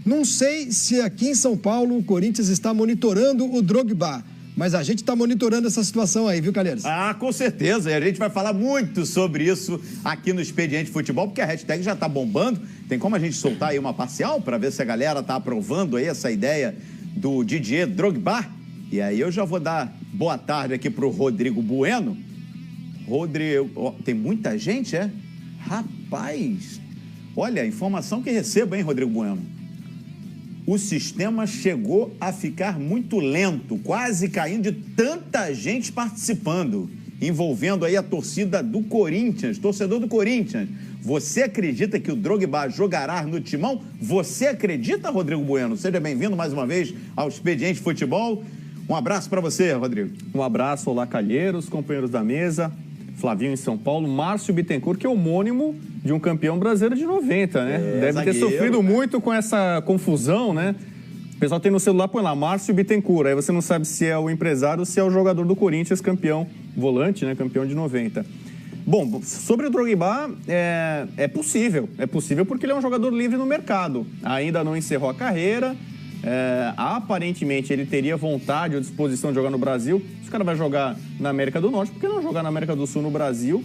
Não sei se aqui em São Paulo o Corinthians está monitorando o Drogba, mas a gente está monitorando essa situação aí, viu, Calheiros? Ah, com certeza. E a gente vai falar muito sobre isso aqui no Expediente Futebol, porque a hashtag já está bombando. Tem como a gente soltar aí uma parcial para ver se a galera está aprovando aí essa ideia do Didier Drogba? E aí eu já vou dar boa tarde aqui para o Rodrigo Bueno. Rodrigo, tem muita gente, é? Rapaz, olha a informação que recebo, hein, Rodrigo Bueno? O sistema chegou a ficar muito lento, quase caindo de tanta gente participando, envolvendo aí a torcida do Corinthians, torcedor do Corinthians. Você acredita que o Drogba jogará no Timão? Você acredita, Rodrigo Bueno? Seja bem-vindo mais uma vez ao Expediente Futebol. Um abraço para você, Rodrigo. Um abraço, olá, Calheiros, companheiros da mesa, Flavinho em São Paulo, Márcio Bittencourt, que é homônimo de um campeão brasileiro de 90, né? Deve zagueiro, ter sofrido muito com essa confusão, né? O pessoal tem no celular, põe lá, Márcio Bittencourt, aí você não sabe se é o empresário ou se é o jogador do Corinthians, campeão, volante, né? Campeão de 90. Bom, sobre o Drogba, é possível porque ele é um jogador livre no mercado, ainda não encerrou a carreira, aparentemente ele teria vontade ou disposição de jogar no Brasil. Se o cara vai jogar na América do Norte, por que não jogar na América do Sul, no Brasil?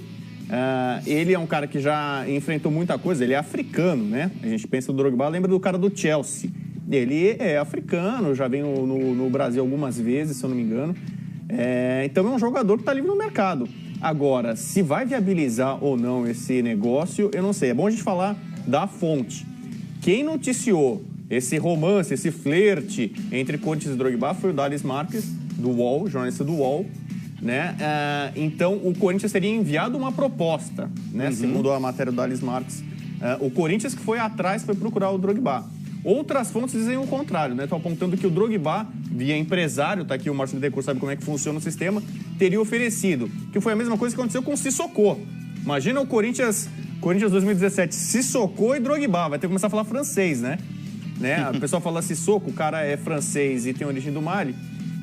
Ele é um cara que já enfrentou muita coisa, ele é africano, né? A gente pensa no Drogba, lembra do cara do Chelsea. Ele é africano, já vem no Brasil algumas vezes, se eu não me engano. Então é um jogador que está livre no mercado. Agora, se vai viabilizar ou não esse negócio, eu não sei. É bom a gente falar da fonte. Quem noticiou esse romance, esse flerte entre Corinthians e Drogba foi o Dallas Marques, do UOL, jornalista do UOL, né? Então, o Corinthians teria enviado uma proposta, né? Segundo a matéria do Dallas Marques. O Corinthians que foi atrás, foi procurar o Drogba. Outras fontes dizem o contrário, né? Estão apontando que o Drogba, via empresário, tá aqui o Márcio Bittencourt, sabe como é que funciona o sistema, teria oferecido. Que foi a mesma coisa que aconteceu com o Sissoko. Imagina o Corinthians 2017, Sissoko e Drogba, vai ter que começar a falar francês, né? O pessoal fala Sissoko, o cara é francês e tem origem do Mali.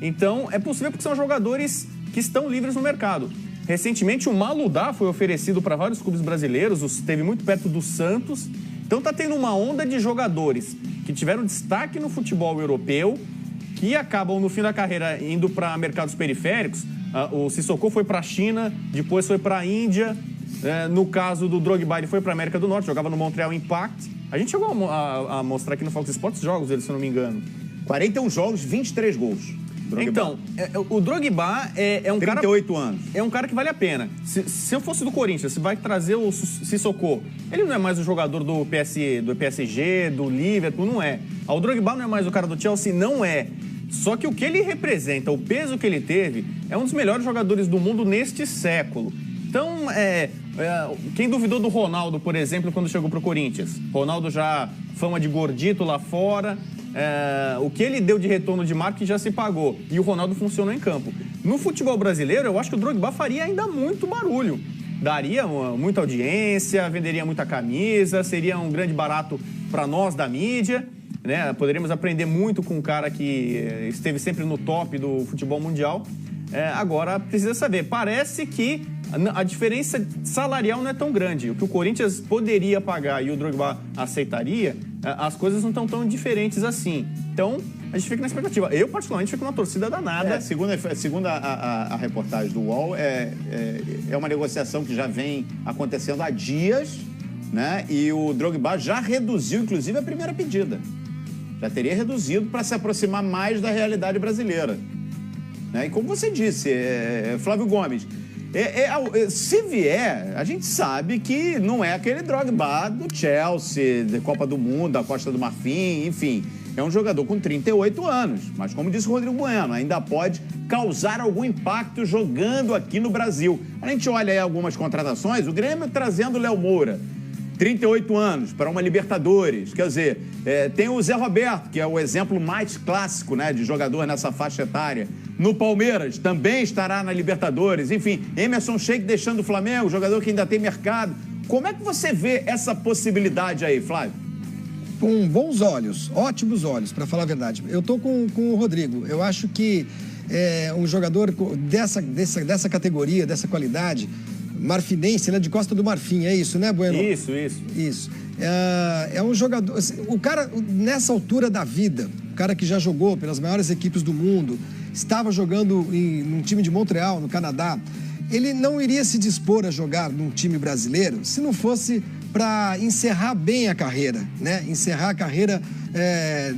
Então, é possível porque são jogadores que estão livres no mercado. Recentemente, o Maludá foi oferecido para vários clubes brasileiros, esteve muito perto do Santos. Então, está tendo uma onda de jogadores que tiveram destaque no futebol europeu, que acabam, no fim da carreira, indo para mercados periféricos. O Sissoko foi para a China, depois foi para a Índia. No caso do Drogba, ele foi para a América do Norte, jogava no Montreal Impact. A gente chegou a mostrar aqui no Fox Sports jogos dele, se eu não me engano. 41 jogos, 23 gols. Drogba. Então, o Drogba é um 38 anos. É um cara que vale a pena. Se eu fosse do Corinthians, você vai trazer o Sissoko. Ele não é mais o jogador do PSG, do Liverpool, não é. O Drogba não é mais o cara do Chelsea, não é. Só que o que ele representa, o peso que ele teve, é um dos melhores jogadores do mundo neste século. Então, quem duvidou do Ronaldo, por exemplo, quando chegou pro Corinthians? Ronaldo já fama de gordito lá fora. O que ele deu de retorno de marketing já se pagou. E o Ronaldo funcionou em campo. No futebol brasileiro, eu acho que o Drogba faria ainda muito barulho. Daria muita audiência, venderia muita camisa, seria um grande barato para nós da mídia, né? Poderíamos aprender muito com um cara que esteve sempre no top do futebol mundial. Agora, precisa saber, parece que a diferença salarial não é tão grande. O que o Corinthians poderia pagar e o Drogba aceitaria, as coisas não estão tão diferentes assim. Então, a gente fica na expectativa. Eu, particularmente, fico numa torcida danada. Segundo a reportagem do UOL, é uma negociação que já vem acontecendo há dias, né? E o Drogba já reduziu, inclusive, a primeira pedida. Já teria reduzido para se aproximar mais da realidade brasileira. E como você disse, Flávio Gomes, se vier, a gente sabe que não é aquele Drogba do Chelsea, da Copa do Mundo, da Costa do Marfim, enfim. É um jogador com 38 anos, mas como disse o Rodrigo Bueno, ainda pode causar algum impacto jogando aqui no Brasil. A gente olha aí algumas contratações, o Grêmio trazendo o Léo Moura, 38 anos, para uma Libertadores. Quer dizer, tem o Zé Roberto, que é o exemplo mais clássico, né, de jogador nessa faixa etária. No Palmeiras, também estará na Libertadores. Enfim, Emerson Sheik deixando o Flamengo, jogador que ainda tem mercado. Como é que você vê essa possibilidade aí, Flávio? Com bons olhos, ótimos olhos, para falar a verdade. Eu estou com o Rodrigo. Eu acho que um jogador dessa categoria, dessa qualidade, marfinense, né, de Costa do Marfim, é isso, né, Bueno? Isso. Isso. É um jogador... O cara, nessa altura da vida, o cara que já jogou pelas maiores equipes do mundo, estava jogando num time de Montreal, no Canadá, ele não iria se dispor a jogar num time brasileiro se não fosse para encerrar bem a carreira, né? Encerrar a carreira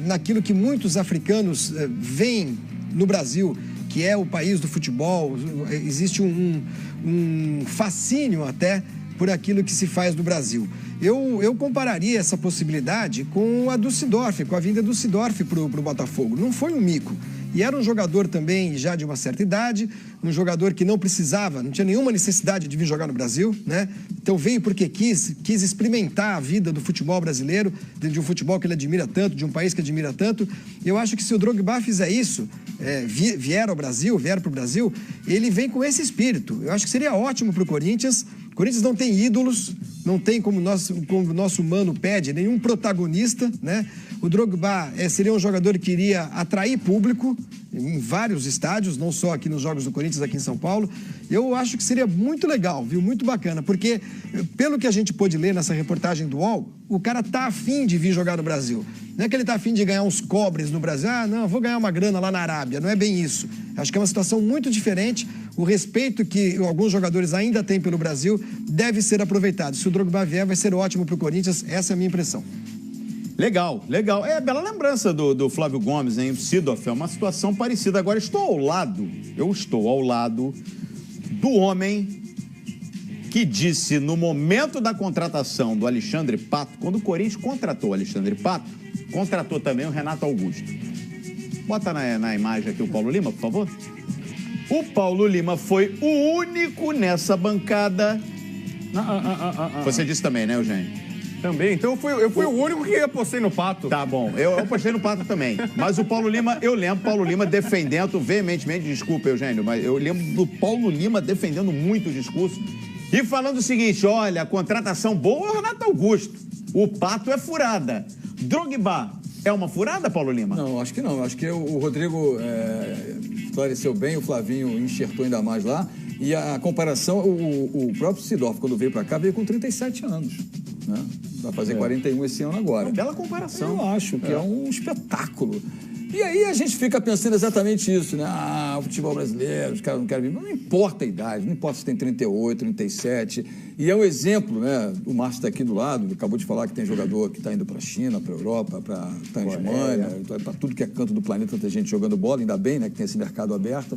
naquilo que muitos africanos veem no Brasil, que é o país do futebol. Existe um fascínio até por aquilo que se faz no Brasil. Eu compararia essa possibilidade com a do Seedorf, com a vinda do Seedorf para o Botafogo. Não foi um mico. E era um jogador também já de uma certa idade, um jogador que não precisava, não tinha nenhuma necessidade de vir jogar no Brasil, né? Então veio porque quis experimentar a vida do futebol brasileiro, de um futebol que ele admira tanto, de um país que admira tanto. Eu acho que se o Drogba fizer isso, vier para o Brasil, ele vem com esse espírito. Eu acho que seria ótimo para o Corinthians. O Corinthians não tem ídolos, não tem, como o nosso mano pede, nenhum protagonista, né? O Drogba seria um jogador que iria atrair público em vários estádios, não só aqui nos Jogos do Corinthians, aqui em São Paulo. Eu acho que seria muito legal, viu? Muito bacana, porque pelo que a gente pôde ler nessa reportagem do UOL, o cara tá afim de vir jogar no Brasil. Não é que ele tá afim de ganhar uns cobres no Brasil. Ah, não, vou ganhar uma grana lá na Arábia. Não é bem isso. Acho que é uma situação muito diferente. O respeito que alguns jogadores ainda têm pelo Brasil deve ser aproveitado. Se o Drogba vier, vai ser ótimo pro Corinthians. Essa é a minha impressão. Legal, legal. Bela lembrança do Flávio Gomes, hein? O Seedorf, é uma situação parecida. Agora, eu estou ao lado do homem que disse no momento da contratação do Alexandre Pato, quando o Corinthians contratou o Alexandre Pato, contratou também o Renato Augusto. Bota na imagem aqui o Paulo Lima, por favor. O Paulo Lima foi o único nessa bancada. Você disse também, né, Eugênio? Também, então eu fui o único que apostei no Pato. Tá bom, eu apostei no Pato também. Mas o Paulo Lima, eu lembro Paulo Lima defendendo veementemente, desculpa, Eugênio, mas eu lembro do Paulo Lima defendendo muito o discurso e falando o seguinte: olha, a contratação boa é o Renato Augusto, o Pato é furada. Drogba é uma furada, Paulo Lima? Não, acho que não. Acho que o Rodrigo esclareceu bem, o Flavinho enxertou ainda mais lá. E a comparação, o próprio Seedorf, quando veio para cá, veio com 37 anos. Né? Vai fazer 41 esse ano agora. Uma bela comparação. Eu acho que é um espetáculo. E aí a gente fica pensando exatamente isso, né? Ah, o futebol brasileiro, os caras não querem vir. Não importa a idade, não importa se tem 38, 37. E é um exemplo, né? O Márcio está aqui do lado, acabou de falar que tem jogador que está indo para a China, para a Europa, para a Tasmânia, para tudo que é canto do planeta, tem gente jogando bola, ainda bem, né? Que tem esse mercado aberto.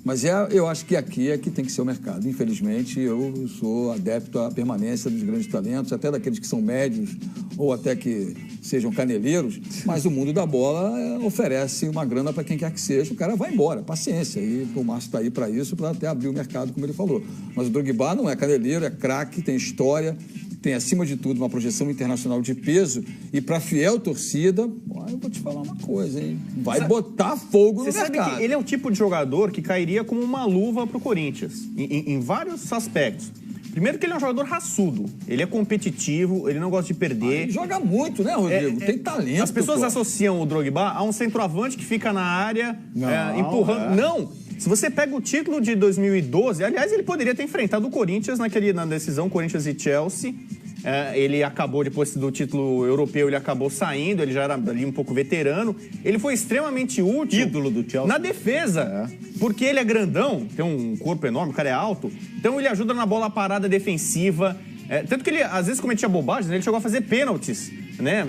Mas eu acho que aqui é que tem que ser o mercado. Infelizmente, eu sou adepto à permanência dos grandes talentos, até daqueles que são médios ou até que sejam caneleiros, mas o mundo da bola oferece uma grana para quem quer que seja, o cara vai embora, paciência. E o Márcio está aí para isso, para até abrir o mercado, como ele falou. Mas o Drogba não é caneleiro, é craque, tem história, tem, acima de tudo, uma projeção internacional de peso. E para fiel torcida, eu vou te falar uma coisa, hein? Vai botar fogo no mercado. Você sabe que ele é o tipo de jogador que cairia como uma luva pro Corinthians, em vários aspectos. Primeiro que ele é um jogador raçudo, ele é competitivo, ele não gosta de perder. Ele joga muito, né, Rodrigo? Tem talento. As pessoas associam o Drogba a um centroavante que fica na área empurrando. Não! Se você pega o título de 2012, aliás, ele poderia ter enfrentado o Corinthians na decisão Corinthians e Chelsea. Ele acabou, depois do título europeu, ele acabou saindo, ele já era ali um pouco veterano. Ele foi extremamente útil. Ídolo do Chelsea. Na defesa, porque ele é grandão, tem um corpo enorme, o cara é alto. Então ele ajuda na bola parada defensiva. Tanto que ele, às vezes, cometia bobagens, né? Ele chegou a fazer pênaltis, né?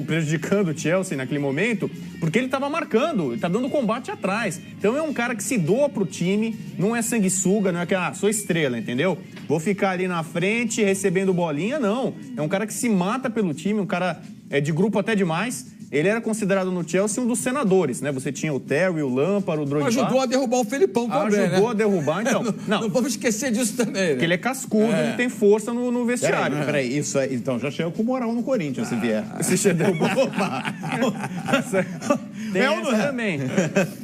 Prejudicando o Chelsea naquele momento, porque ele estava marcando, ele tá dando combate atrás. Então é um cara que se doa pro time, não é sanguessuga, não é que, sou estrela, entendeu? Vou ficar ali na frente recebendo bolinha, não. É um cara que se mata pelo time, um cara de grupo até demais. Ele era considerado no Chelsea um dos senadores, né? Você tinha o Terry, o Lampard, o Drogba. Ajudou a derrubar o Felipão também, Ajudou a derrubar, então. Não vamos esquecer disso também, né? Porque ele é cascudo, ele tem força no vestiário. Peraí, isso aí, então já chega com moral no Corinthians, se vier. Se você derrubou. Tem essa também.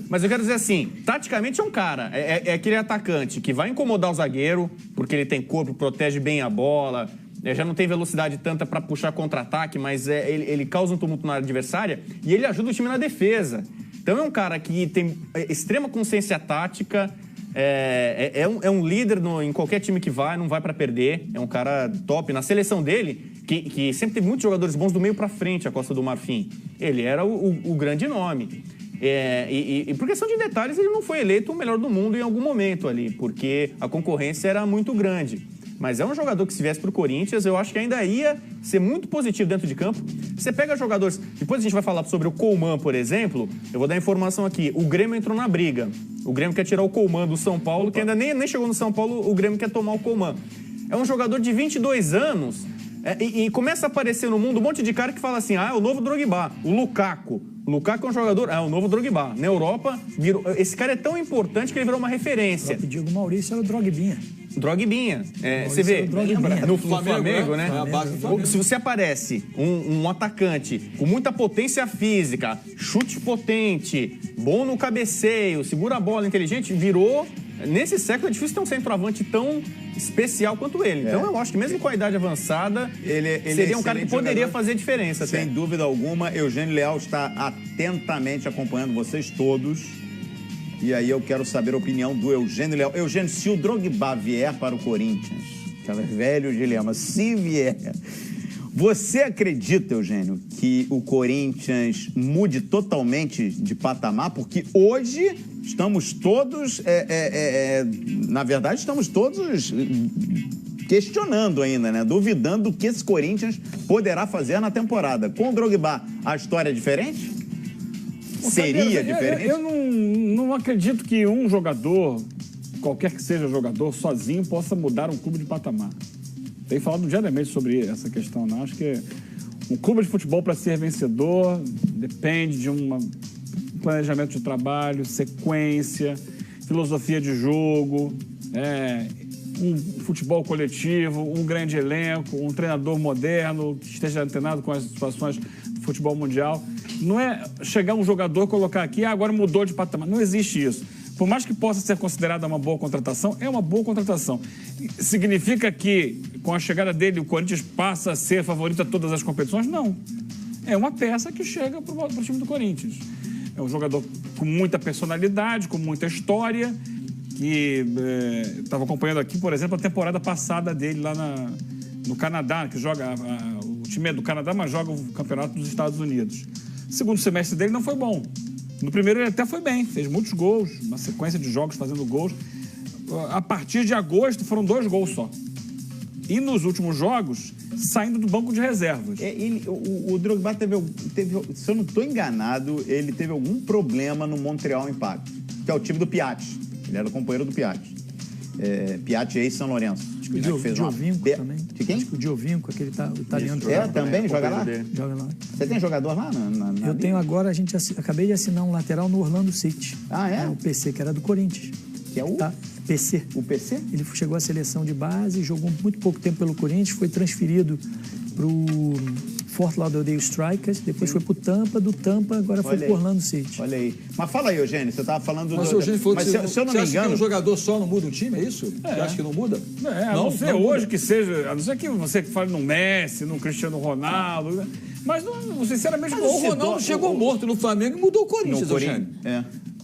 Mas eu quero dizer assim, taticamente é um cara, é aquele atacante que vai incomodar o zagueiro, porque ele tem corpo, protege bem a bola, já não tem velocidade tanta para puxar contra-ataque, mas ele causa um tumulto na área adversária e ele ajuda o time na defesa. Então é um cara que tem extrema consciência tática, é um líder em qualquer time que vai, não vai para perder, é um cara top. Na seleção dele, que sempre teve muitos jogadores bons do meio para frente, a Costa do Marfim. Ele era o grande nome. E por questão de detalhes, ele não foi eleito o melhor do mundo em algum momento ali, porque a concorrência era muito grande. Mas é um jogador que, se viesse para o Corinthians, eu acho que ainda ia ser muito positivo dentro de campo. Você pega jogadores... Depois a gente vai falar sobre o Coleman, por exemplo. Eu vou dar informação aqui. O Grêmio entrou na briga. O Grêmio quer tirar o Coleman do São Paulo, que ainda nem chegou no São Paulo, o Grêmio quer tomar o Coleman. É um jogador de 22 anos e começa a aparecer no mundo um monte de cara que fala assim, é o novo Drogba, o Lukaku. O Lukaku é um jogador, o novo Drogba. Na Europa, esse cara é tão importante que ele virou uma referência. O Diego Maurício era o Drogbinha. Drogbinha. Você vê, no Flamengo, né? Se você aparece um atacante com muita potência física, chute potente, bom no cabeceio, segura a bola, inteligente, virou... Nesse século é difícil ter um centroavante tão especial quanto ele. Então eu acho que mesmo com a idade avançada, ele seria um cara que poderia fazer diferença. Sem dúvida alguma, Eugênio Leal está atentamente acompanhando vocês todos. E aí eu quero saber a opinião do Eugênio Leal. Eugênio, se o Drogba vier para o Corinthians, aquele velho dilema, se vier... Você acredita, Eugênio, que o Corinthians mude totalmente de patamar? Porque hoje estamos todos, na verdade, estamos todos questionando ainda, né? Duvidando do que esse Corinthians poderá fazer na temporada. Com o Drogba, a história é diferente? Seria diferente? Eu não acredito que um jogador, qualquer que seja jogador, sozinho, possa mudar um clube de patamar. Tenho falado diariamente sobre essa questão, né? Acho que um clube de futebol, para ser vencedor, depende de um planejamento de trabalho, sequência, filosofia de jogo, um futebol coletivo, um grande elenco, um treinador moderno que esteja antenado com as situações do futebol mundial. Não é chegar um jogador, colocar aqui, agora mudou de patamar. Não existe isso. Por mais que possa ser considerada uma boa contratação, é uma boa contratação. Significa que, com a chegada dele, o Corinthians passa a ser favorito a todas as competições? Não. É uma peça que chega para o time do Corinthians. É um jogador com muita personalidade, com muita história, que estava acompanhando aqui, por exemplo, a temporada passada dele lá no Canadá, que joga... o time é do Canadá, mas joga o campeonato dos Estados Unidos. O segundo semestre dele não foi bom. No primeiro ele até foi bem, fez muitos gols, uma sequência de jogos fazendo gols. A partir de agosto foram 2 gols só. E nos últimos jogos, saindo do banco de reservas. O Drogba teve, se eu não estou enganado, ele teve algum problema no Montreal Impact, que é o time do Piatti. Ele era o companheiro do Piatti. Piatti ex-São Lourenço. Acho que o Giovinco também. De quem? Acho que o Giovinco, aquele italiano. Também joga lá? Joga lá. Você tem jogador lá? Eu tenho agora, acabei de assinar um lateral no Orlando City. Ah, é? O PC, que era do Corinthians. Que é o? Tá? PC. O PC? Ele chegou à seleção de base, jogou muito pouco tempo pelo Corinthians, foi transferido para o Fort Lauderdale Strikers, depois foi pro Tampa, do Tampa agora foi pro Orlando City. Olha aí. Mas fala aí, Eugênio, você estava falando... Mas o Eugênio falou que se eu não me engano... Você acha que um jogador só não muda o time, é isso? Você acha que não muda? A não ser hoje que seja... A não ser que você fale no Messi, no Cristiano Ronaldo... Mas, não, sinceramente... Mas o Ronaldo chegou morto no Flamengo e mudou o Corinthians, Eugênio.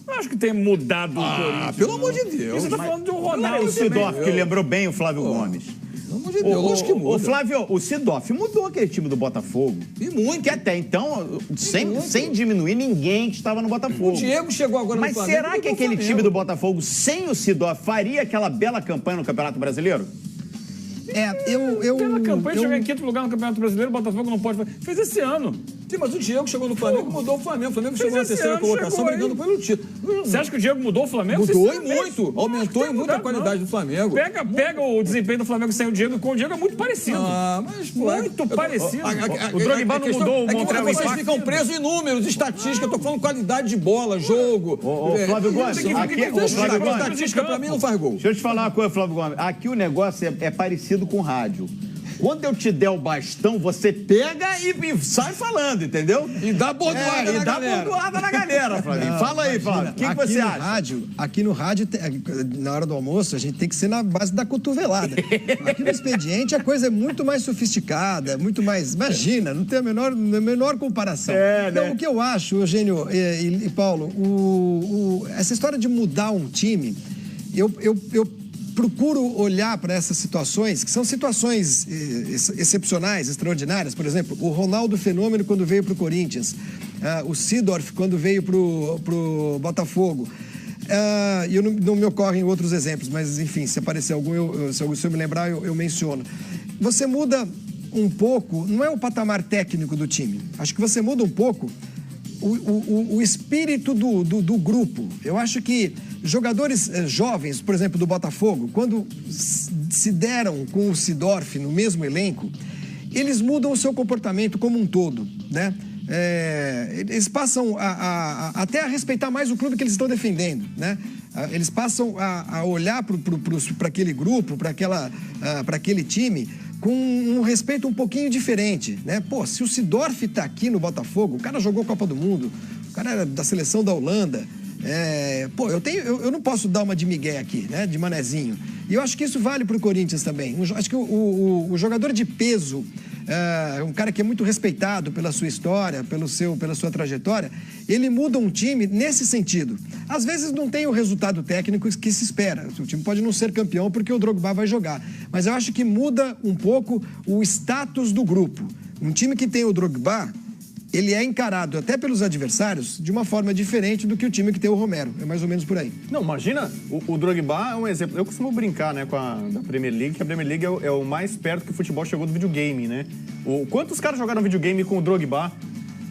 Não acho que tenha mudado o Corinthians. Pelo amor de Deus. Você está falando de um Ronaldo. O Sidorf, que lembrou bem o Flávio Gomes. Pelo amor de Deus, lógico que muda. O Flávio, o Sidorf mudou aquele time do Botafogo. E muito. Que até então, sem diminuir ninguém que estava no Botafogo. O Diego chegou agora no Flamengo. Mas será que aquele time do Botafogo, sem o Sidorf, faria aquela bela campanha no Campeonato Brasileiro? Pela campanha, chegar em 5º lugar no Campeonato Brasileiro, o Botafogo não pode fazer. Fez esse ano. Sim, mas o Diego chegou no Flamengo e mudou o Flamengo. O Flamengo chegou na terceira colocação brigando pelo título. Você acha que o Diego mudou o Flamengo? Mudou e muito. Aumentou e muito a qualidade do Flamengo. Pega o desempenho do Flamengo sem o Diego, com o Diego é muito parecido. Mas muito parecido. O Drogba não mudou o Montreal Impact. Vocês ficam presos em números, estatística. Eu tô falando qualidade de bola, jogo. Flávio Gomes, estatística pra mim não faz gol. Deixa eu te falar uma coisa, Flávio Gomes. Aqui o negócio é parecido com rádio. Quando eu te der o bastão, você pega e sai falando, entendeu? E dá bordoada na galera. Dá bordoada na galera, Flávio. Fala aí, Flávio. O que você acha? Aqui no rádio, na hora do almoço, a gente tem que ser na base da cotovelada. Aqui no expediente, a coisa é muito mais sofisticada, muito mais... Imagina, não tem a menor comparação. Então, o que eu acho, Eugênio e Paulo, essa história de mudar um time, eu procuro olhar para essas situações, que são situações excepcionais, extraordinárias. Por exemplo, o Ronaldo Fenômeno quando veio para o Corinthians, o Seedorf quando veio para o Botafogo. E não me ocorrem outros exemplos, mas enfim, se aparecer algum, se eu me lembrar, eu menciono. Você muda um pouco, não é o patamar técnico do time, acho que você muda um pouco o espírito do grupo. Eu acho que jogadores jovens, por exemplo, do Botafogo, quando se deram com o Seedorf no mesmo elenco, eles mudam o seu comportamento como um todo, né? Eles passam até a respeitar mais o clube que eles estão defendendo, né? Eles passam a olhar para aquele grupo, para aquele time, com um respeito um pouquinho diferente, né? Pô, se o Seedorf está aqui no Botafogo, o cara jogou Copa do Mundo, o cara era da seleção da Holanda, eu não posso dar uma de migué aqui, né? De manezinho. E eu acho que isso vale para o Corinthians também. Acho que o jogador de peso, um cara que é muito respeitado pela sua história, pela sua trajetória, ele muda um time nesse sentido. Às vezes não tem o resultado técnico que se espera. O time pode não ser campeão porque o Drogba vai jogar. Mas eu acho que muda um pouco o status do grupo. Um time que tem o Drogba, ele é encarado até pelos adversários de uma forma diferente do que o time que tem o Romero. É mais ou menos por aí. Não, imagina, o Drogba é um exemplo. Eu costumo brincar, né, da Premier League, que a Premier League é o mais perto que o futebol chegou do videogame, né? Quantos caras jogaram videogame com o Drogba?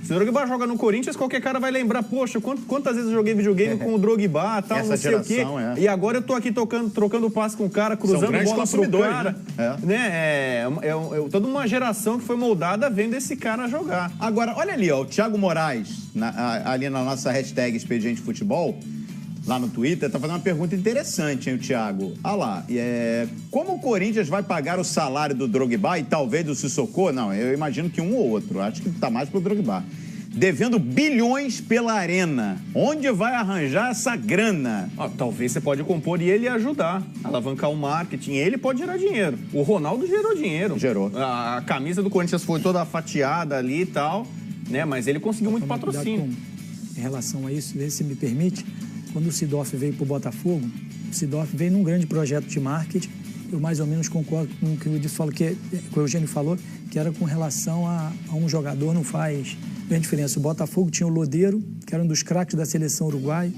Se o Drogba joga no Corinthians, qualquer cara vai lembrar, poxa, quantas vezes eu joguei videogame com o Drogba, tal, Essa não sei geração, o quê. E agora eu tô aqui trocando passe com o cara, cruzando bola pro cara. Né? Toda uma geração que foi moldada vendo esse cara jogar. Agora, olha ali, ó, o Thiago Moraes, ali na nossa hashtag Expediente Futebol, lá no Twitter, tá fazendo uma pergunta interessante, hein, o Thiago? Olha lá, como o Corinthians vai pagar o salário do Drogba e talvez do Sissoko? Não, eu imagino que um ou outro, acho que tá mais pro Drogba. Devendo bilhões pela Arena. Onde vai arranjar essa grana? Talvez você pode compor e ele ajudar, alavancar o marketing. Ele pode gerar dinheiro. O Ronaldo gerou dinheiro. Gerou. A camisa do Corinthians foi toda fatiada ali e tal, né? Mas ele conseguiu muito patrocínio. Em relação a isso, se me permite, quando o Seedorf veio para o Botafogo, o Seedorf veio num grande projeto de marketing. Eu mais ou menos concordo com o que o Eugênio falou, que era com relação a um jogador não faz grande diferença. O Botafogo tinha o Lodeiro, que era um dos craques da seleção uruguaia,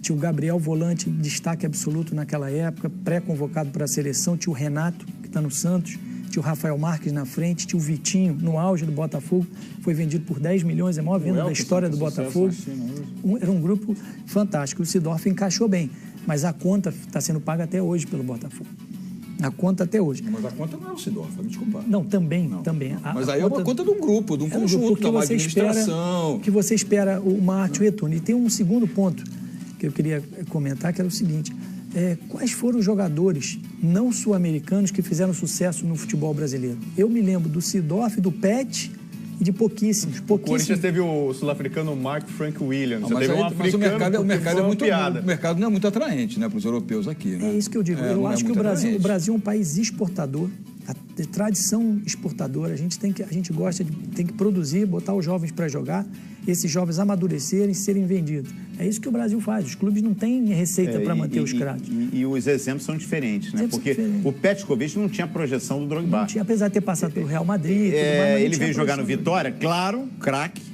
tinha o Gabriel Volante, destaque absoluto naquela época, pré-convocado para a seleção, tinha o Renato, que está no Santos, tinha o Rafael Marques na frente, tinha o Vitinho, no auge do Botafogo, foi vendido por 10 milhões, é a maior venda da história do Botafogo. Era um grupo fantástico, o Seedorf encaixou bem, mas a conta está sendo paga até hoje pelo Botafogo. A conta até hoje. Mas a conta não é o Seedorf, vai me desculpar. Não, também. Mas aí é uma conta de um grupo, de um conjunto, da administração. Que você espera o Márcio Etune. E tem um segundo ponto que eu queria comentar, que era o seguinte. Quais foram os jogadores não sul-americanos que fizeram sucesso no futebol brasileiro? Eu me lembro do Seedorf, do Pet e de pouquíssimos. O Corinthians teve o sul-africano Mark Frank Williams. Mas o mercado não é muito atraente, né, para os europeus aqui. Né? É isso que eu digo. Eu acho que o Brasil é um país exportador, a tradição exportadora. A gente tem que produzir, botar os jovens para jogar, esses jovens amadurecerem, serem vendidos. É isso que o Brasil faz. Os clubes não têm receita para manter os craques. E os exemplos são diferentes, né? Porque o Petkovic não tinha projeção do Drogba. Não tinha, apesar de ter passado pelo Real Madrid. Ele veio jogar no Vitória, claro, craque.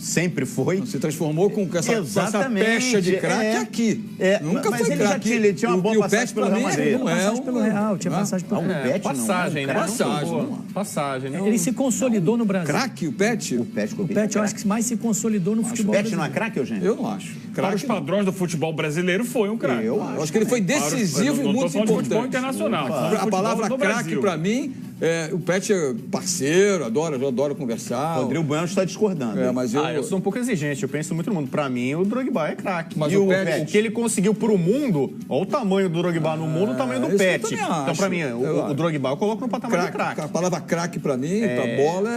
Sempre foi. Se transformou com essa pecha de craque aqui. Nunca foi craque. Ele tinha uma boa passagem pelo Real Madrid. Tinha passagem pelo Real, tinha passagem pelo Real. Passagem, né? Passagem. Ele se consolidou no Brasil. Craque, o Pet? O Pet eu acho que mais se consolidou no futebol brasileiro. O Pet não é craque, Eugênio? Eu não acho. Para os padrões do futebol brasileiro, foi um craque. Eu acho que ele foi decisivo e muito importante. Futebol internacional. A palavra craque, para mim, o Pet é parceiro, adoro conversar. O Rodrigo Bueno está discordando. Mas eu sou um pouco exigente, eu penso muito no mundo. Para mim, o Drogba é craque. Mas e o que ele conseguiu pro mundo, olha o tamanho do Drogba no mundo, o tamanho do Pet. Então, para mim, o Drogba eu coloco no patamar de craque. A palavra craque, para mim, para bola,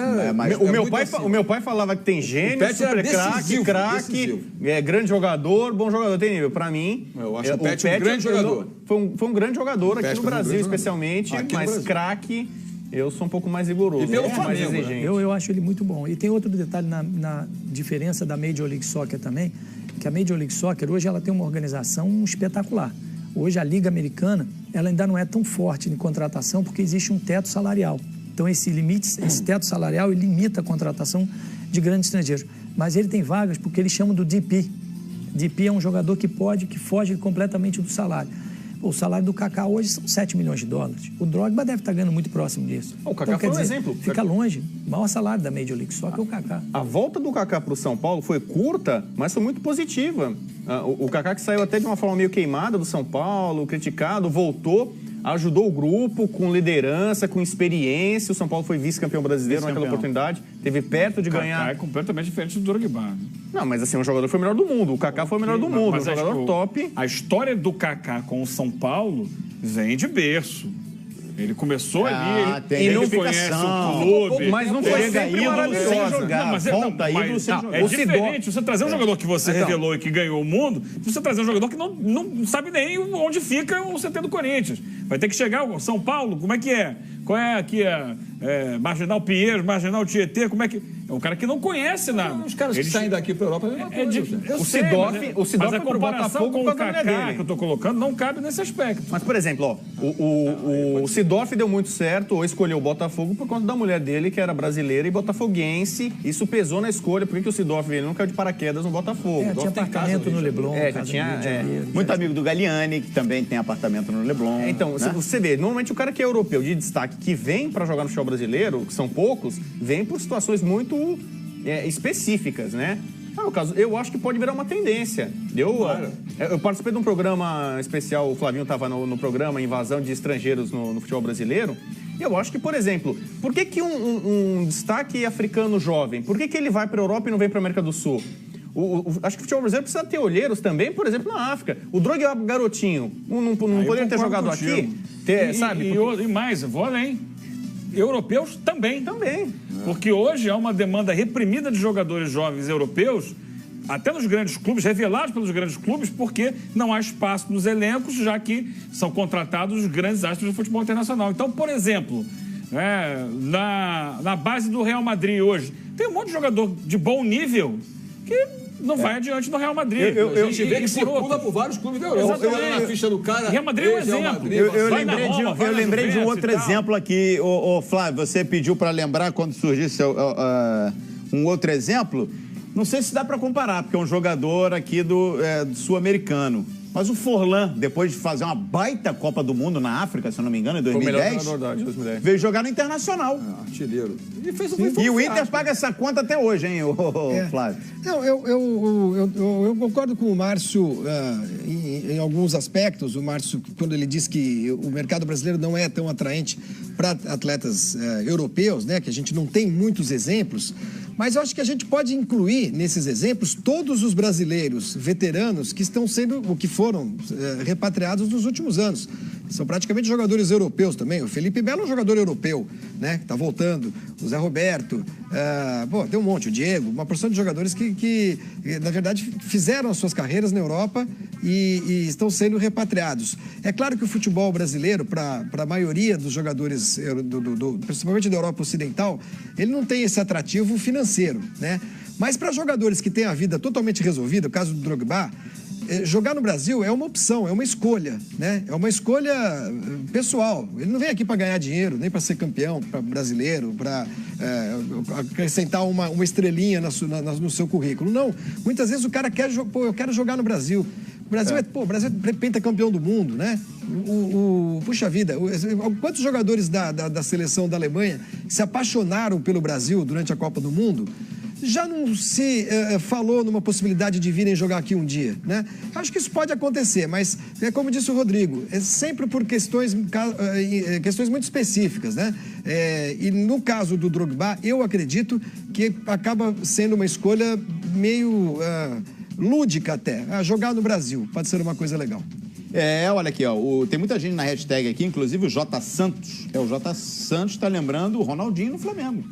o meu pai falava que tem gênio, super craque, grande jogador, bom jogador, tem nível. Para mim, eu acho o Pet um grande jogador. Foi um grande jogador aqui no Brasil, especialmente, mas craque... Eu sou um pouco mais rigoroso. E pelo Flamengo, mais exigente. Eu acho ele muito bom. E tem outro detalhe na diferença da Major League Soccer também, que a Major League Soccer hoje ela tem uma organização espetacular. Hoje a Liga Americana, ela ainda não é tão forte em contratação porque existe um teto salarial. Então esse teto salarial ele limita a contratação de grandes estrangeiros. Mas ele tem vagas porque eles chamam do DP. DP é um jogador que foge completamente do salário. O salário do Kaká hoje são 7 milhões de dólares. O Drogba deve estar ganhando muito próximo disso. O Kaká foi um exemplo. Fica longe. O maior salário da Major League Soccer é o Kaká. A volta do Kaká para o São Paulo foi curta, mas foi muito positiva. O Kaká que saiu até de uma forma meio queimada do São Paulo, criticado, voltou, ajudou o grupo com liderança, com experiência. O São Paulo foi vice-campeão brasileiro naquela oportunidade. Teve perto de ganhar. O Kaká é completamente diferente do Drogba. Não, mas assim, o jogador foi o melhor do mundo. O Kaká foi o melhor do mundo, um jogador top. A história do Kaká com o São Paulo vem de berço. Ele começou ali, ele conhece o clube. Mas não foi sempre maravilhoso. É diferente você trazer um jogador que você revelou e que ganhou o mundo, você trazer um jogador que não sabe nem onde fica o CT do Corinthians. Vai ter que chegar o São Paulo, como é que é? Qual é aqui Marginal Pinheiros, Marginal Tietê, como é que... É um cara que não conhece nada. Os caras que saem daqui para a Europa é o Sidoff mas a comparação com o Kaká que eu estou colocando não cabe nesse aspecto. Mas, por exemplo, o Sidoff deu muito certo ou escolheu o Botafogo por conta da mulher dele, que era brasileira e botafoguense. Isso pesou na escolha, porque o Sidoff ele não caiu de paraquedas no Botafogo. Tinha apartamento no Leblon. Muito amigo do Galliani, que também tem apartamento no Leblon. Então, você vê, normalmente o cara que é europeu de destaque, que vem para jogar no futebol brasileiro, que são poucos, vem por situações muito específicas, né? No caso, eu acho que pode virar uma tendência. Eu participei de um programa especial, o Flavinho estava no programa Invasão de Estrangeiros no futebol brasileiro, e eu acho que, por exemplo, por que um destaque africano jovem, por que ele vai para a Europa e não vem para a América do Sul? Acho que o futebol brasileiro precisa ter olheiros também, por exemplo, na África. O Drogba garotinho, não poderia ter jogado aqui? E mais, eu vou além. Europeus também. Porque hoje há uma demanda reprimida de jogadores jovens europeus, até nos grandes clubes, revelados pelos grandes clubes, porque não há espaço nos elencos, já que são contratados os grandes astros do futebol internacional. Então, por exemplo, na base do Real Madrid hoje, tem um monte de jogador de bom nível que não vai adiante no Real Madrid. A gente vê que circula por vários clubes da Europa. Eu olho na ficha do cara... Real Madrid é um exemplo. Eu lembrei de um outro exemplo aqui. Flávio, você pediu para lembrar quando surgisse um outro exemplo. Não sei se dá para comparar, porque é um jogador aqui do sul-americano. Mas o Forlan, depois de fazer uma baita Copa do Mundo na África, se eu não me engano, em 2010, veio jogar no Internacional. Artilheiro. E o Inter paga essa conta até hoje, hein, Flávio? Não, eu concordo com o Márcio em alguns aspectos. O Márcio, quando ele diz que o mercado brasileiro não é tão atraente para atletas europeus, né, que a gente não tem muitos exemplos. Mas eu acho que a gente pode incluir nesses exemplos todos os brasileiros veteranos que estão sendo, ou que foram repatriados nos últimos anos. São praticamente jogadores europeus também. O Felipe Melo é um jogador europeu, né? Que está voltando. O Zé Roberto. Tem um monte. O Diego. Uma porção de jogadores que, na verdade, fizeram as suas carreiras na Europa e estão sendo repatriados. É claro que o futebol brasileiro, para a maioria dos jogadores, principalmente da Europa Ocidental, ele não tem esse atrativo financeiro, né? Mas para jogadores que têm a vida totalmente resolvida, o caso do Drogba, jogar no Brasil é uma opção, é uma escolha, né? É uma escolha pessoal. Ele não vem aqui para ganhar dinheiro, nem para ser campeão, para brasileiro, para acrescentar uma estrelinha no seu currículo. Não. Muitas vezes o cara quer, eu quero jogar no Brasil. O Brasil o Brasil é pentacampeão do mundo, né? Puxa vida, quantos jogadores da seleção da Alemanha se apaixonaram pelo Brasil durante a Copa do Mundo? Já não se falou numa possibilidade de virem jogar aqui um dia, né? Acho que isso pode acontecer, mas é como disse o Rodrigo, é sempre por questões muito específicas, né? E no caso do Drogba, eu acredito que acaba sendo uma escolha meio lúdica até. Jogar no Brasil pode ser uma coisa legal. Olha aqui, tem muita gente na hashtag aqui, inclusive o J. Santos. O J. Santos está lembrando o Ronaldinho no Flamengo.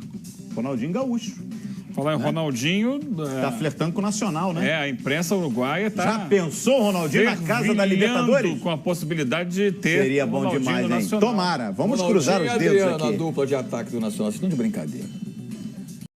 Ronaldinho gaúcho. Falar em Ronaldinho... Tá flertando com o Nacional, né? A imprensa uruguaia tá... Já pensou o Ronaldinho na casa da Libertadores? Com a possibilidade de ter... Seria bom demais, hein? Tomara. Vamos cruzar os dedos aqui. A dupla de ataque do Nacional, vocês estão de brincadeira.